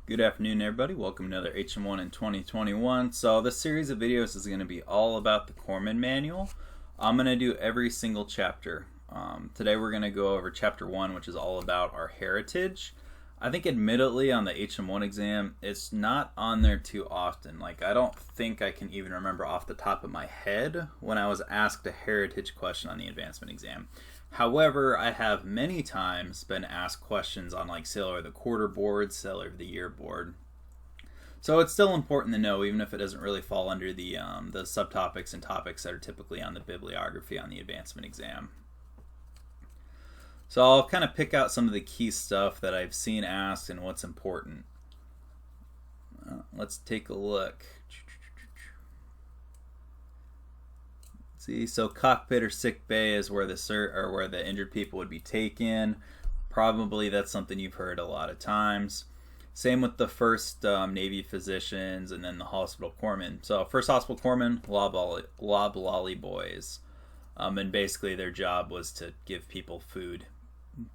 Good afternoon, everybody. Welcome to another HM1 in 2021. So this series of videos is going to be all about the Corpsman Manual. I'm going to do every single chapter. Today we're going to go over Chapter 1, which is all about our heritage. I think admittedly on the HM1 exam, it's not on there too often. Like, I don't think I can even remember off the top of my head when I was asked a heritage question on the advancement exam. However, I have many times been asked questions on like Sailor of the Quarter board, Sailor of the Year board. So it's still important to know, even if it doesn't really fall under the subtopics and topics that are typically on the bibliography on the advancement exam. So I'll kind of pick out some of the key stuff that I've seen asked and what's important. Let's take a look. See, so cockpit or sick bay is where the injured people would be taken. Probably that's something you've heard a lot of times. Same with the first Navy physicians and then the hospital corpsmen. So first hospital corpsmen, loblolly boys, and basically their job was to give people food.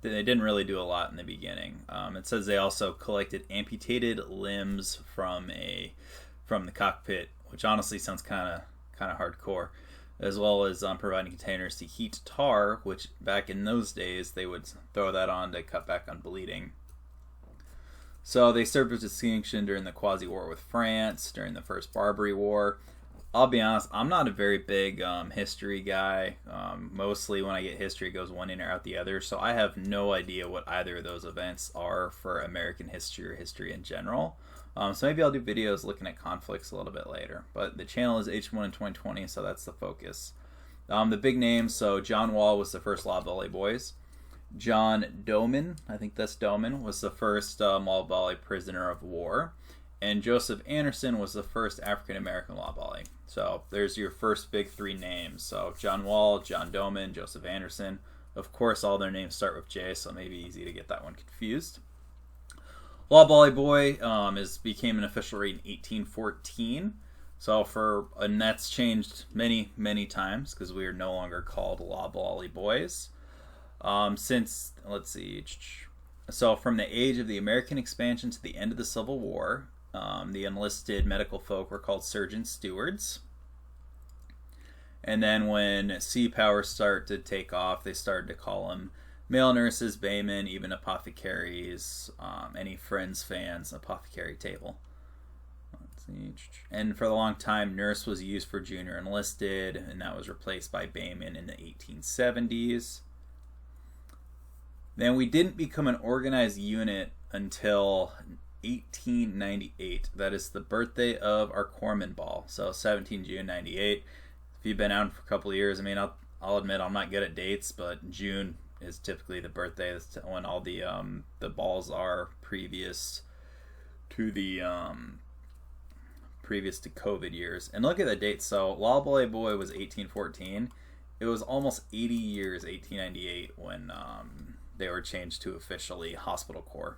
They didn't really do a lot in the beginning. It says they also collected amputated limbs from the cockpit, which honestly sounds kind of hardcore, as well as providing containers to heat tar, which back in those days they would throw that on to cut back on bleeding. So they served with distinction during the Quasi-War with France, during the First Barbary War. I'll be honest, I'm not a very big history guy. Mostly when I get history, it goes one in or out the other, so I have no idea what either of those events are for American history or history in general. So maybe I'll do videos looking at conflicts a little bit later. But the channel is HM1 in 2020, so that's the focus. The big names, so John Wall was the first loblolly boys. John Doman, I think that's Doman, was the first loblolly prisoner of war. And Joseph Anderson was the first African-American loblolly. So there's your first big three names. So John Wall, John Doman, Joseph Anderson. Of course, all their names start with J, so it may be easy to get that one confused. Loblolly boy became an official rate in 1814. And that's changed many times because we are no longer called loblolly boys. Let's see. So from the age of the American expansion to the end of the Civil War, the enlisted medical folk were called surgeon stewards. And then when sea power started to take off, they started to call them male nurses, baymen, even apothecaries, any Friends fans, apothecary table. Let's see. And for a long time, nurse was used for junior enlisted, and that was replaced by baymen in the 1870s. Then we didn't become an organized unit until 1898. That is the birthday of our Corpsman Ball. So 17 June 98. If you've been out for a couple of years, I mean, I'll admit I'm not good at dates, but June is typically the birthday. That's when all the balls are previous to COVID years. And look at the date. So loblolly boy was 1814. It was almost 80 years, 1898, when they were changed to officially hospital corps.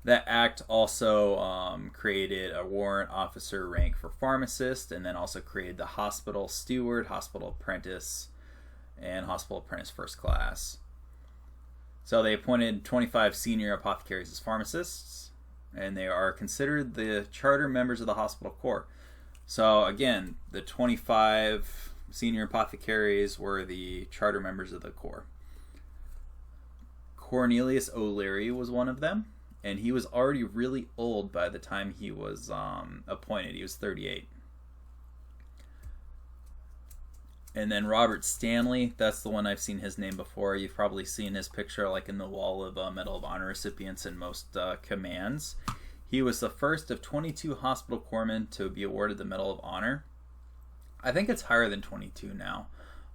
That act also created a warrant officer rank for pharmacist, and then also created the hospital steward, hospital apprentice, and hospital apprentice first class. So they appointed 25 senior apothecaries as pharmacists, and they are considered the charter members of the hospital corps. So again, the 25 senior apothecaries were the charter members of the corps. Cornelius O'Leary was one of them, and he was already really old by the time he was appointed. He was 38. And then Robert Stanley, that's the one I've seen his name before. You've probably seen his picture like in the wall of Medal of Honor recipients in most commands. He was the first of 22 hospital corpsmen to be awarded the Medal of Honor. I think it's higher than 22 now.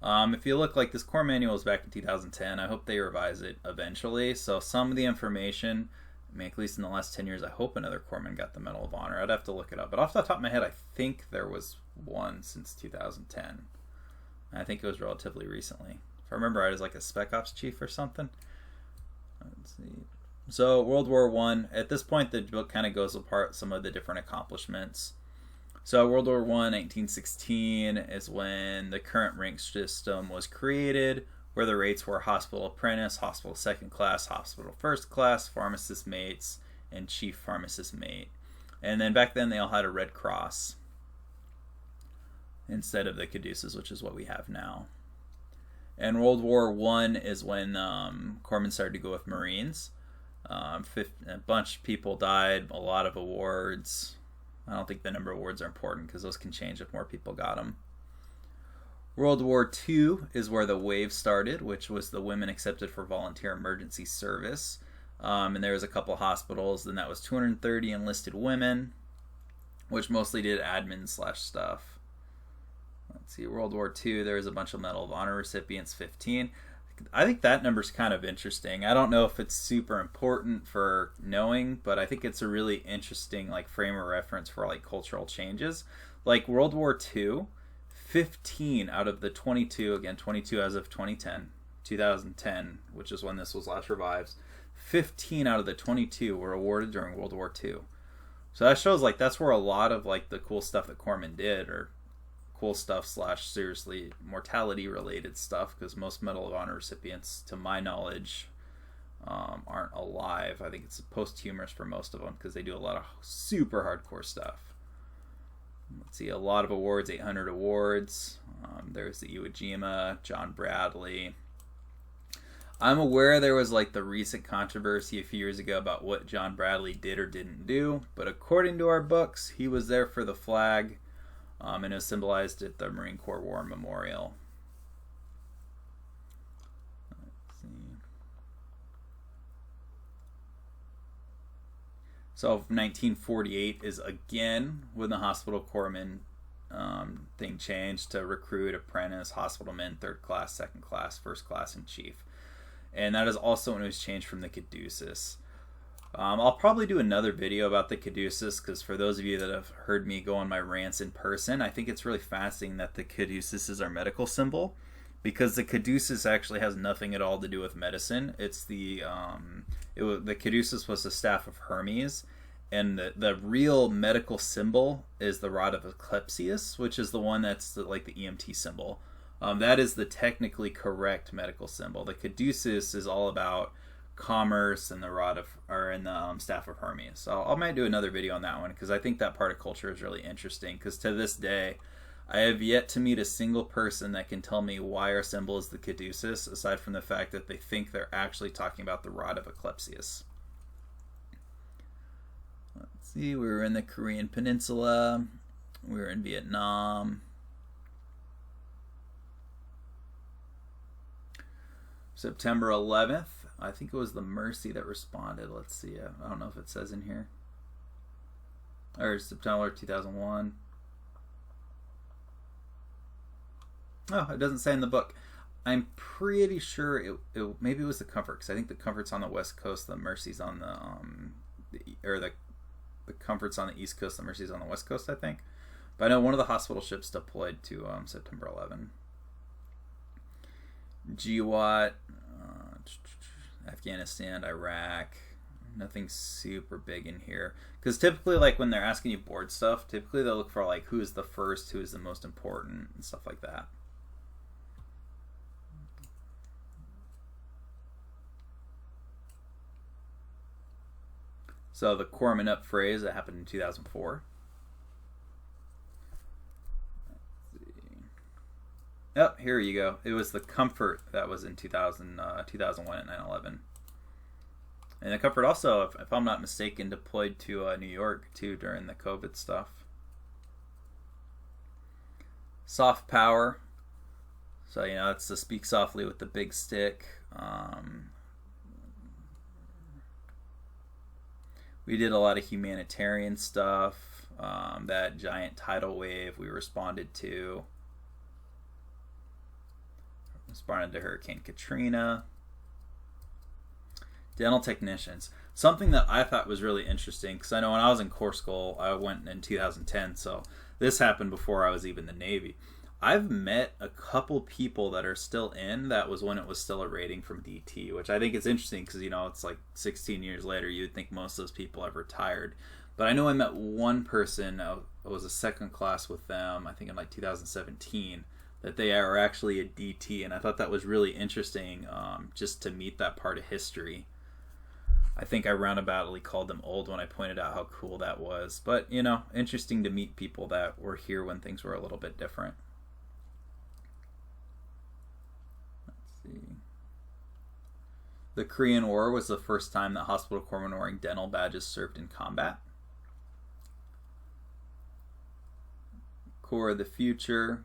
If you look, like, this Corps manual was back in 2010. I hope they revise it eventually. So some of the information, I mean, at least in the last 10 years, I hope another corpsman got the Medal of Honor. I'd have to look it up. But off the top of my head, I think there was one since 2010. I think it was relatively recently. If I remember right, it was like a Spec Ops chief or something. Let's see. So World War I. At this point, the book kind of goes apart some of the different accomplishments. So World War I, 1916, is when the current rank system was created, where the rates were hospital apprentice, hospital second class, hospital first class, pharmacist mates, and chief pharmacist mate. And then back then they all had a Red Cross instead of the Caduceus, which is what we have now. And World War I is when Corpsmen started to go with Marines. A bunch of people died, a lot of awards. I don't think the number of awards are important because those can change if more people got them. World War II is where the wave started, which was the women accepted for volunteer emergency service. And there was a couple hospitals, and that was 230 enlisted women, which mostly did admin / stuff. Let's see, World War II, there was a bunch of Medal of Honor recipients, 15. I think that number's kind of interesting. I don't know if it's super important for knowing, but I think it's a really interesting like frame of reference for like cultural changes. Like World War II, 15 out of the 22, again 22 as of 2010, which is when this was last revised, 15 out of the 22 were awarded during World War II. So that shows like that's where a lot of like the cool stuff that Corpsmen did, or cool stuff / seriously mortality related stuff, because most Medal of Honor recipients, to my knowledge, aren't alive. I think it's posthumous for most of them because they do a lot of super hardcore stuff. Let's see, a lot of awards, 800 awards. There's the Iwo Jima, John Bradley. I'm aware there was like the recent controversy a few years ago about what John Bradley did or didn't do, but according to our books, he was there for the flag. And it was symbolized at the Marine Corps War Memorial. Let's see. So 1948 is again when the hospital corpsman thing changed to recruit, apprentice, hospitalmen, 3rd class, 2nd class, 1st class, and chief. And that is also when it was changed from the Caduceus. I'll probably do another video about the Caduceus, because for those of you that have heard me go on my rants in person, I think it's really fascinating that the Caduceus is our medical symbol, because the Caduceus actually has nothing at all to do with medicine. It's the Caduceus was the staff of Hermes, and the real medical symbol is the rod of Caduceus, which is the one that's like the EMT symbol. That is the technically correct medical symbol. The Caduceus is all about commerce and the staff of Hermes. So I might do another video on that one, because I think that part of culture is really interesting, because to this day I have yet to meet a single person that can tell me why our symbol is the Caduceus, aside from the fact that they think they're actually talking about the rod of Caduceus. Let's see, we were in the Korean Peninsula, we were in Vietnam. September 11th, I think it was the Mercy that responded. Let's see. I don't know if it says in here. Or September 2001. Oh, it doesn't say in the book. I'm pretty sure it maybe it was the Comfort, because I think the Comfort's on the West Coast, the Mercy's on the Comfort's on the East Coast, the Mercy's on the West Coast, I think. But I know one of the hospital ships deployed to September 11. GWAT, Afghanistan, Iraq, nothing super big in here. Because typically, like, when they're asking you board stuff, typically they'll look for, like, who is the first, who is the most important, and stuff like that. So the Corpsman Up phrase, that happened in 2004. Oh, here you go. It was the Comfort that was in 2001 at 9/11. And the Comfort also, if I'm not mistaken, deployed to New York too during the COVID stuff. Soft power. So, you know, it's to speak softly with the big stick. We did a lot of humanitarian stuff. That giant tidal wave we responded to. Responded to Hurricane Katrina. Dental technicians. Something that I thought was really interesting, because I know when I was in Corps School, I went in 2010, so this happened before I was even in the Navy. I've met a couple people that are still in. That was when it was still a rating from DT, which I think is interesting, because, you know, it's like 16 years later, you'd think most of those people have retired. But I know I met one person, I was a second class with them, I think in like 2017, that they are actually a DT, and I thought that was really interesting, just to meet that part of history. I think I roundaboutly called them old when I pointed out how cool that was. But, you know, interesting to meet people that were here when things were a little bit different. Let's see. The Korean War was the first time that hospital corpsmen wearing dental badges served in combat. Corps of the Future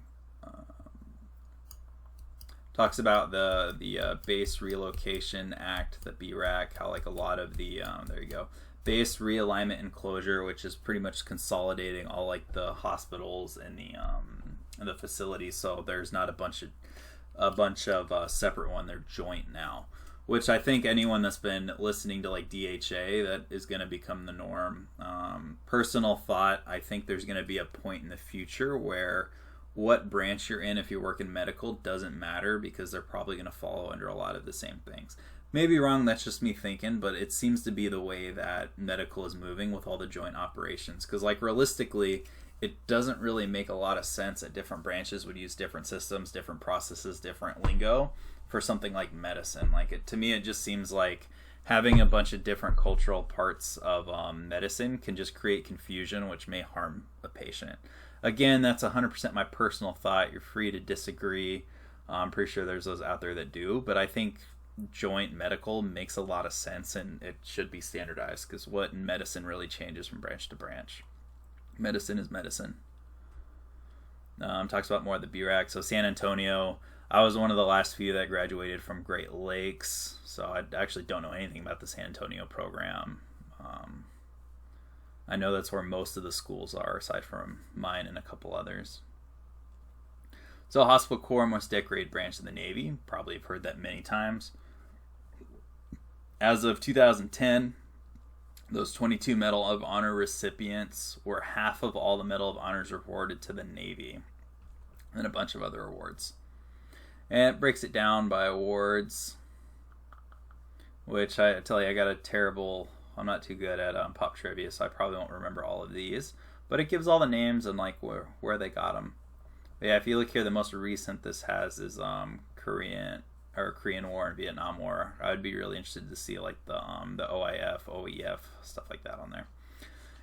talks about the Base Relocation Act, the BRAC, how like a lot of the there you go, base realignment and closure, which is pretty much consolidating all like the hospitals and the facilities, so there's not a bunch of separate one, they're joint now. Which I think anyone that's been listening to like DHA, that is going to become the norm. Personal thought, I think there's going to be a point in the future where what branch you're in, if you work in medical, doesn't matter because they're probably going to follow under a lot of the same things. Maybe wrong, that's just me thinking, but it seems to be the way that medical is moving with all the joint operations. Because like realistically, it doesn't really make a lot of sense that different branches would use different systems, different processes, different lingo for something like medicine. Like to me, it just seems like having a bunch of different cultural parts of medicine can just create confusion, which may harm a patient. Again, that's 100% my personal thought. You're free to disagree. I'm pretty sure there's those out there that do, but I think joint medical makes a lot of sense and it should be standardized, because what in medicine really changes from branch to branch? Medicine is medicine. Talks about more of the BRAC. So San Antonio, I was one of the last few that graduated from Great Lakes, so I actually don't know anything about the San Antonio program. I know that's where most of the schools are, aside from mine and a couple others. So Hospital Corps, most decorated branch of the Navy. Probably have heard that many times. As of 2010, those 22 Medal of Honor recipients were half of all the Medal of Honors awarded to the Navy, and a bunch of other awards. And it breaks it down by awards, which I tell you, I got a terrible... I'm not too good at pop trivia, so I probably won't remember all of these. But it gives all the names and like where they got them. But yeah, if you look here, the most recent this has is Korean War and Vietnam War. I would be really interested to see like the OIF, OEF, stuff like that on there.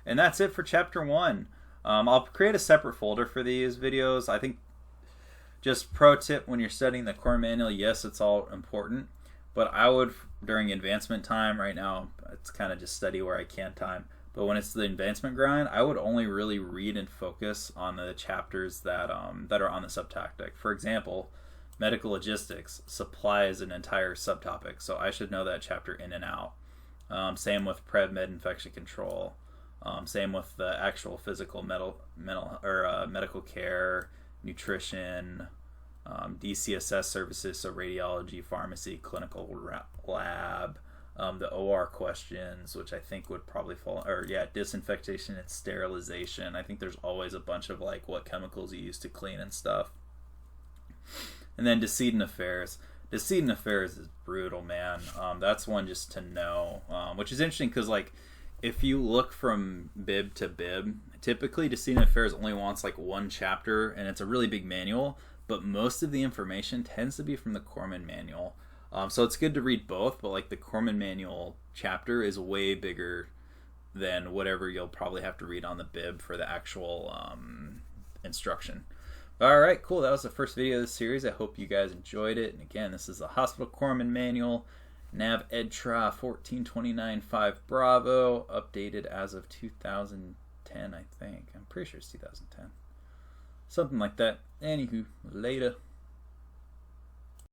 And that's it for Chapter 1. I'll create a separate folder for these videos. I think, just pro tip, when you're studying the core manual, yes, it's all important. But I would, during advancement time, right now, it's kind of just study where I can time. But when it's the advancement grind, I would only really read and focus on the chapters that are on the subtopic. For example, medical logistics, supply is an entire subtopic, so I should know that chapter in and out. Same with Prev Med infection control. Same with the actual physical medical care, nutrition, DCSS services, so radiology, pharmacy, clinical lab, the OR questions, which I think would probably fall, or yeah, disinfectation and sterilization. I think there's always a bunch of like what chemicals you use to clean and stuff. And then decedent affairs. Decedent affairs is brutal, man. That's one just to know, which is interesting because like if you look from bib to bib, typically decedent affairs only wants like one chapter, and it's a really big manual. But most of the information tends to be from the Corpsman Manual. So it's good to read both, but like the Corpsman Manual chapter is way bigger than whatever you'll probably have to read on the bib for the actual instruction. Alright, cool. That was the first video of this series. I hope you guys enjoyed it. And again, this is the Hospital Corpsman Manual, Nav EDTRA 14295 Bravo, updated as of 2010, I think. I'm pretty sure it's 2010. Something like that. Anywho, later.